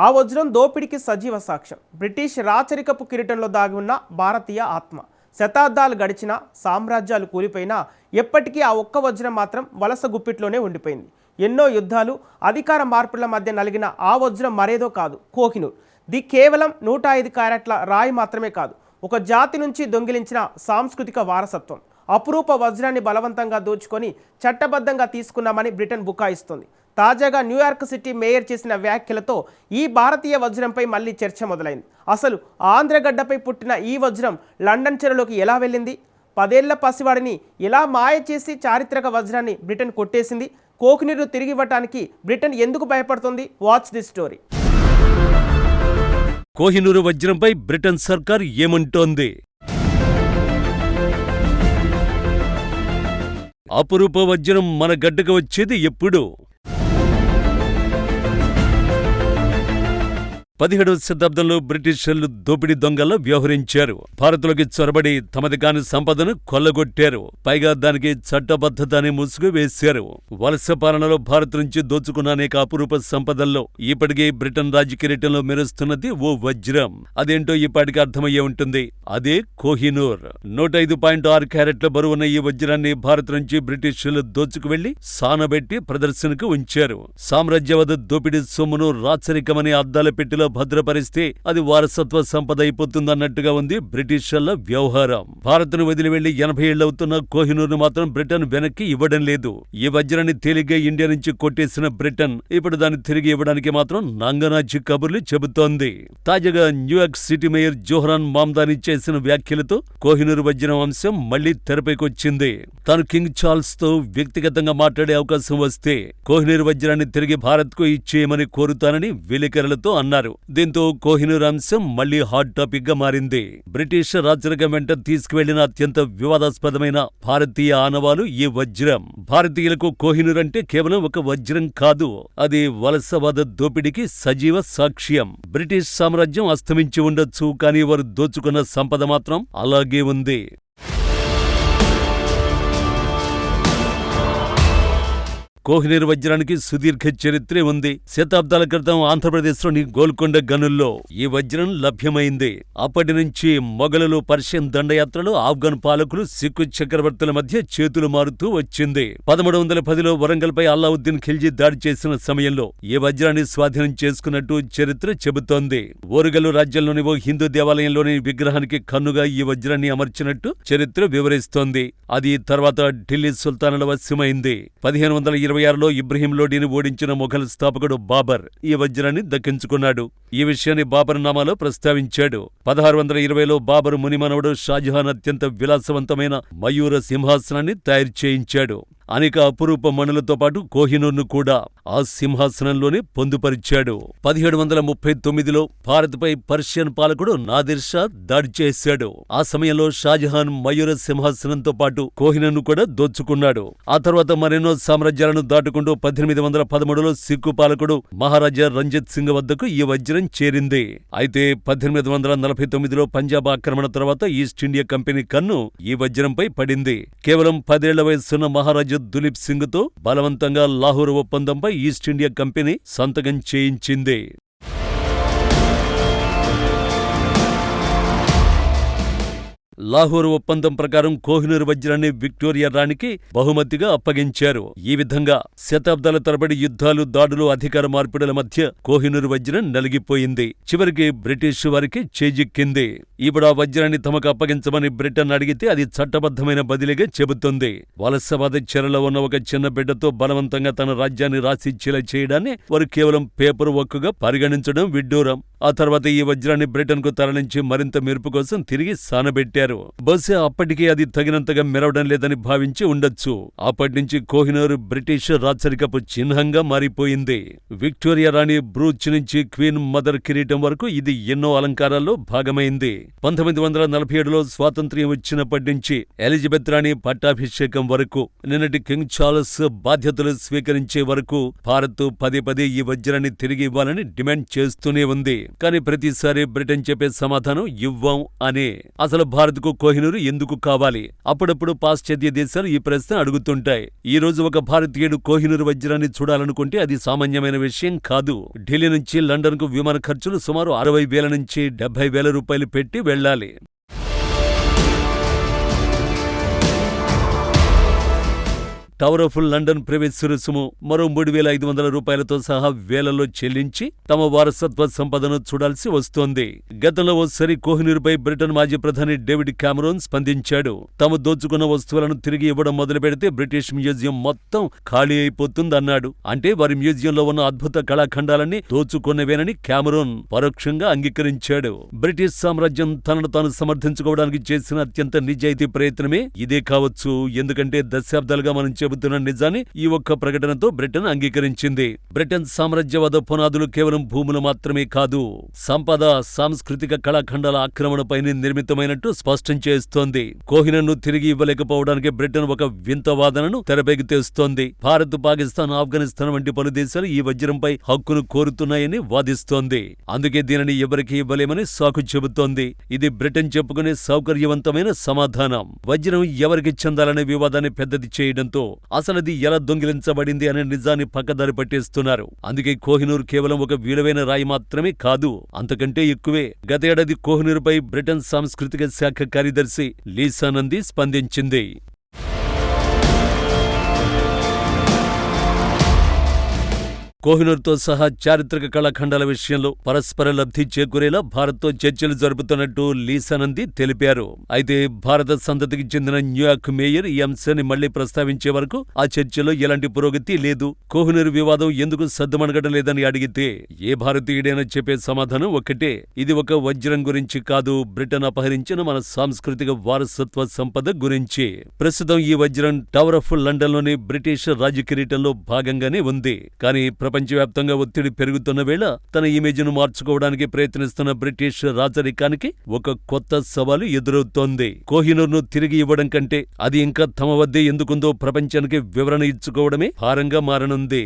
ఆ వజ్రం దోపిడీకి సజీవ సాక్ష్యం. బ్రిటిష్ రాచరికపు కిరీటంలో దాగి ఉన్న భారతీయ ఆత్మ. శతాబ్దాలు గడిచినా, సామ్రాజ్యాలు కూలిపోయినా ఎప్పటికీ ఆ ఒక్క వజ్రం మాత్రం వలస గుప్పిట్లోనే ఉండిపోయింది. ఎన్నో యుద్ధాలు, అధికార మార్పుల మధ్య నలిగిన ఆ వజ్రం మరేదో కాదు, కోహినూర్. ది కేవలం 105 క్యారెట్ల రాయి మాత్రమే కాదు, ఒక జాతి నుంచి దొంగిలించిన సాంస్కృతిక వారసత్వం. అపురూప వజ్రాన్ని బలవంతంగా దోచుకొని చట్టబద్ధంగా తీసుకున్నామని బ్రిటన్ బుకాయిస్తోంది. తాజాగా న్యూయార్క్ సిటీ మేయర్ చేసిన వ్యాఖ్యలతో ఈ భారతీయ వజ్రంపై మళ్ళీ చర్చ మొదలైంది. అసలు ఆంధ్రగడ్డపై పుట్టిన ఈ వజ్రం లండన్ చెరువులోకి ఎలా వెళ్ళింది? 10 ఏళ్ల పసివాడిని ఎలా మాయ చేసి చారిత్రక వజ్రాన్ని బ్రిటన్ కొట్టేసింది? కోహినూర్ను తిరిగి ఇవ్వటానికి బ్రిటన్ ఎందుకు భయపడుతుంది? Watch the story. కోహినూరు వజ్రంపై బ్రిటన్ సర్కార్ ఏమంటోంది? అపురూప వజ్రం మన గడ్డకు వచ్చేది ఎప్పుడు? 17వ శతాబ్దంలో బ్రిటిషర్లు దోపిడీ దొంగల్లో వ్యవహరించారు. భారత్లోకి చొరబడి తమది కాని సంపదను కొల్లగొట్టారు. పైగా దానికి చట్టబద్ధత అనే ముసుగు వేశారు. వలస పాలనలో భారత్ నుంచి దోచుకున్న అనేక అపురూప సంపదల్లో ఇప్పటికీ బ్రిటన్ రాజకిరీటంలో మెరుస్తున్నది ఓ వజ్రం. అదేంటో ఇప్పటికి అర్థమయ్యే ఉంటుంది. అదే కోహినూర్. 105.6 క్యారెట్ల బరువున్న ఈ వజ్రాన్ని భారత్ నుంచి బ్రిటిషర్లు దోచుకువెళ్లి సానబెట్టి ప్రదర్శనకు ఉంచారు. సామ్రాజ్యవాద దోపిడీ సొమ్మును రాచరికమనే అద్దాల పెట్టిలో భద్రపరిస్తే అది వారసత్వ సంపద అయిపోతుందన్నట్టుగా ఉంది బ్రిటిషర్ల వ్యవహారం. భారత్ను వదిలి వెళ్లి 80 ఏళ్లవుతున్న కోహినూర్ను మాత్రం బ్రిటన్ వెనక్కి ఇవ్వడం లేదు. ఈ వజ్రాన్ని తేలిగ్గా ఇండియా నుంచి కొట్టేసిన బ్రిటన్ ఇప్పుడు దాన్ని తిరిగి ఇవ్వడానికి మాత్రం నంగనాచి కబుర్లు చెబుతోంది. తాజాగా New York city mayor Zohran Mamdani చేసిన వ్యాఖ్యలతో కోహినూర్ వజ్రం అంశం మళ్లీ తెరపైకొచ్చింది. తాను కింగ్ చార్ల్స్ తో వ్యక్తిగతంగా మాట్లాడే అవకాశం వస్తే కోహినూర్ వజ్రాన్ని తిరిగి భారత్ కు ఇచ్చేయమని కోరుతానని వెలికరలతో అన్నారు. దీంతో కోహినూర్ అంశం మళ్లీ హాట్ టాపిక్ గా మారింది. బ్రిటిష్ రాచరికం వెంట తీసుకువెళ్లిన అత్యంత వివాదాస్పదమైన భారతీయ ఆనవాలు ఈ వజ్రం. భారతీయులకు కోహినూర్ అంటే కేవలం ఒక వజ్రం కాదు, అది వలసవాద దోపిడీకి సజీవ సాక్ష్యం. బ్రిటిష్ సామ్రాజ్యం అస్తమించి ఉండొచ్చు, కానీ వారు దోచుకున్న సంపద మాత్రం అలాగే ఉంది. కోహినూర్ వజ్రానికి సుదీర్ఘ చరిత్రే ఉంది. శతాబ్దాల క్రితం ఆంధ్రప్రదేశ్లోని గోల్కొండ గనుల్లో ఈ వజ్రం లభ్యమైంది. అప్పటి నుంచి మొఘలులు, పర్షియన్ దండయాత్రలు, ఆఫ్ఘన్ పాలకులు, సిక్కు చక్రవర్తుల మధ్య చేతులు మారుతూ వచ్చింది. 1310లో వరంగల్పై అల్లావుద్దీన్ ఖిల్జీ దాడి చేసిన సమయంలో ఈ వజ్రాన్ని స్వాధీనం చేసుకున్నట్టు చరిత్ర చెబుతోంది. ఓరుగల్లు రాజ్యంలోని ఓ హిందూ దేవాలయంలోని విగ్రహానికి కన్నుగా ఈ వజ్రాన్ని అమర్చినట్టు చరిత్ర వివరిస్తోంది. అది తర్వాత ఢిల్లీ సుల్తానుల వశమైంది. 1526లో ఇబ్రహీం లోడీని ఓడించిన మొఘల్ స్థాపకుడు బాబర్ ఈ వజ్రాన్ని దక్కించుకున్నాడు. ఈ విషయాన్ని బాబర్ నామాలో ప్రస్తావించాడు. 1620లో బాబర్ మునిమనవడు షాజహాన్ అత్యంత విలాసవంతమైన మయూర సింహాసనాన్ని తయారు చేయించాడు. అనేక అపురూప మణులతో పాటు కోహినూర్ను కూడా ఆ సింహాసనంలోనే పొందుపరిచాడు. 1739లో భారత్పై పర్షియన్ పాలకుడు నాదిర్ షా దాడి చేశాడు. ఆ సమయంలో షాజహాన్ మయూర సింహాసనంతో పాటు కోహినూర్ను కూడా దోచుకున్నాడు. ఆ తర్వాత మరెన్నో సామ్రాజ్యాలను దాటుకుంటూ 1813లో సిక్కు పాలకుడు మహారాజా రంజిత్ సింగ్ వద్దకు ఈ వజ్రం చేరింది. అయితే 1849లో పంజాబ్ ఆక్రమణ తర్వాత ఈస్ట్ ఇండియా కంపెనీ కన్ను ఈ వజ్రంపై పడింది. కేవలం 10 ఏళ్ల వయసున్న మహారాజా దులీప్ సింగ్ తో బలవంతంగా లాహోర్ ఒప్పందంపై ఈస్ట్ ఇండియా కంపెనీ సంతకం చేయించింది. లాహోర్ ఒప్పందం ప్రకారం కోహినూర్ వజ్రాన్ని విక్టోరియా రాణికి బహుమతిగా అప్పగించారు. ఈ విధంగా శతాబ్దాల తరబడి యుద్ధాలు, దాడులు, అధికార మార్పిడుల మధ్య కోహినూర్ వజ్రం నలిగిపోయింది. చివరికి బ్రిటిష్ వారికి చేజిక్కింది. ఇప్పుడు ఆ వజ్రాన్ని తమకు అప్పగించమని బ్రిటన్ అడిగితే అది చట్టబద్ధమైన బదిలీగా చెబుతుంది. వలసవాద చెరలో ఉన్న ఒక చిన్న బిడ్డతో బలవంతంగా తన రాజ్యాన్ని రాసిచ్చేలా చేయడాన్ని వారు కేవలం పేపర్ వర్క్గా పరిగణించడం విడ్డూరం. ఆ తర్వాత ఈ వజ్రాన్ని బ్రిటన్ కు తరలించి మరింత మెరుపు కోసం తిరిగి సానబెట్టారు. బహుశా అప్పటికీ అది తగినంతగా మెరవడం లేదని భావించి ఉండొచ్చు. అప్పటి నుంచి కోహినూర్ బ్రిటిష్ రాచరికపు చిహ్నంగా మారిపోయింది. విక్టోరియా రాణి బ్రూచ్ నుంచి క్వీన్ మదర్ కిరీటం వరకు ఇది ఎన్నో అలంకారాల్లో భాగమైంది. 1947లో స్వాతంత్ర్యం వచ్చినప్పటి నుంచి ఎలిజబెత్ రాణి పట్టాభిషేకం వరకు, నిన్నటి కింగ్ చార్లెస్ బాధ్యతలు స్వీకరించే వరకు భారత్ పదే ఈ వజ్రాన్ని తిరిగి ఇవ్వాలని డిమాండ్ చేస్తూనే ఉంది. కానీ ప్రతిసారి బ్రిటన్ చెప్పే సమాధానం ఇవ్వం అనే. అసలు భారత్ భారత్కు కోహినూరు ఎందుకు కావాలి? అప్పుడప్పుడు పాశ్చాత్య దేశాలు ఈ ప్రశ్న అడుగుతుంటాయి. ఈ రోజు ఒక భారతీయుడు కోహినూరు వజ్రాన్ని చూడాలనుకుంటే అది సామాన్యమైన విషయం కాదు. ఢిల్లీ నుంచి లండన్కు విమాన ఖర్చులు సుమారు 60,000 నుంచి 70,000 రూపాయలు పెట్టి వెళ్లాలి. టవర్ ఆఫ్ లండన్ ప్రవేశ రుసుము మరో 3,500 రూపాయలతో సహా వేలలో చెల్లించి తమ వారసత్వ సంపదను చూడాల్సి వస్తోంది. గతంలో ఓసారి కోహినూరుపై బ్రిటన్ మాజీ ప్రధాని డేవిడ్ కామరూన్ స్పందించాడు. తాము దోచుకున్న వస్తువులను తిరిగి ఇవ్వడం మొదలు పెడితే బ్రిటిష్ మ్యూజియం మొత్తం ఖాళీ అయిపోతుందన్నాడు. అంటే వారి మ్యూజియంలో ఉన్న అద్భుత కళాఖండాలన్నీ దోచుకున్నవేనని కామరూన్ పరోక్షంగా అంగీకరించాడు. బ్రిటిష్ సామ్రాజ్యం తనను తాను సమర్థించుకోవడానికి చేసిన అత్యంత నిజాయితీ ప్రయత్నమే ఇదే కావచ్చు. ఎందుకంటే దశాబ్దాలుగా మనం చెబుతున్న నిజాన్ని ఈ ఒక్క ప్రకటనతో బ్రిటన్ అంగీకరించింది. బ్రిటన్ సామ్రాజ్యవాద పునాదులు కేవలం భూములు మాత్రమే కాదు, సంపద, సాంస్కృతిక కళాఖండాల ఆక్రమణపైనే నిర్మితమైనట్టు స్పష్టం చేస్తోంది. కోహినూర్ను తిరిగి ఇవ్వలేకపోవడానికి బ్రిటన్ ఒక వింత వాదనను తెరపైకి తెస్తోంది. భారత్, పాకిస్తాన్, ఆఫ్ఘనిస్తాన్ వంటి పలు దేశాలు ఈ వజ్రంపై హక్కును కోరుతున్నాయని వాదిస్తోంది. అందుకే దీనిని ఎవరికి ఇవ్వలేమని సాకు చెబుతోంది. ఇది బ్రిటన్ చెప్పుకునే సౌకర్యవంతమైన సమాధానం. వజ్రం ఎవరికి చెందాలనే వివాదాన్ని పెద్దది చేయడంతో అసలది ఎలా దొంగిలించబడింది అనే నిజాన్ని పక్కదారి పట్టేస్తున్నారు. అందుకే కోహినూర్ కేవలం ఒక విలువైన రాయి మాత్రమే కాదు, అంతకంటే ఎక్కువే. గతేడాది కోహినూరుపై బ్రిటన్ సాంస్కృతిక శాఖ కార్యదర్శి లీసా నంది స్పందించింది. కోహినూర్తో సహా చారిత్రక కళాఖండాల విషయంలో పరస్పర లబ్ధి చేకూరేలా భారత్తో చర్చలు జరుపుతున్నట్టు లీసా నంది తెలిపారు. అయితే భారత సంతతికి చెందిన న్యూయార్క్ మేయర్ ఈ అంశాన్ని మళ్లీ ప్రస్తావించే వరకు ఆ చర్చలో ఎలాంటి పురోగతి లేదు. కోహినూరు వివాదం ఎందుకు సద్దుమణగడం లేదని అడిగితే ఏ భారతీయుడైనా చెప్పే సమాధానం ఒక్కటే, ఇది ఒక వజ్రం గురించి కాదు, బ్రిటన్ అపహరించిన మన సాంస్కృతిక వారసత్వ సంపద గురించి. ప్రస్తుతం ఈ వజ్రం టవర్ ఆఫ్ లండన్లోని బ్రిటిష్ రాజకిరీటంలో భాగంగానే ఉంది. కానీ ప్రపంచవ్యాప్తంగా ఒత్తిడి పెరుగుతున్న వేళ తన ఇమేజ్ను మార్చుకోవడానికి ప్రయత్నిస్తున్న బ్రిటిష్ రాజరికానికి ఒక కొత్త సవాలు ఎదురవుతోంది. కోహినూర్ను తిరిగి ఇవ్వడం కంటే అది ఇంకా తమ వద్దే ఎందుకుందో ప్రపంచానికి వివరణ ఇచ్చుకోవడమే భారంగా మారనుంది.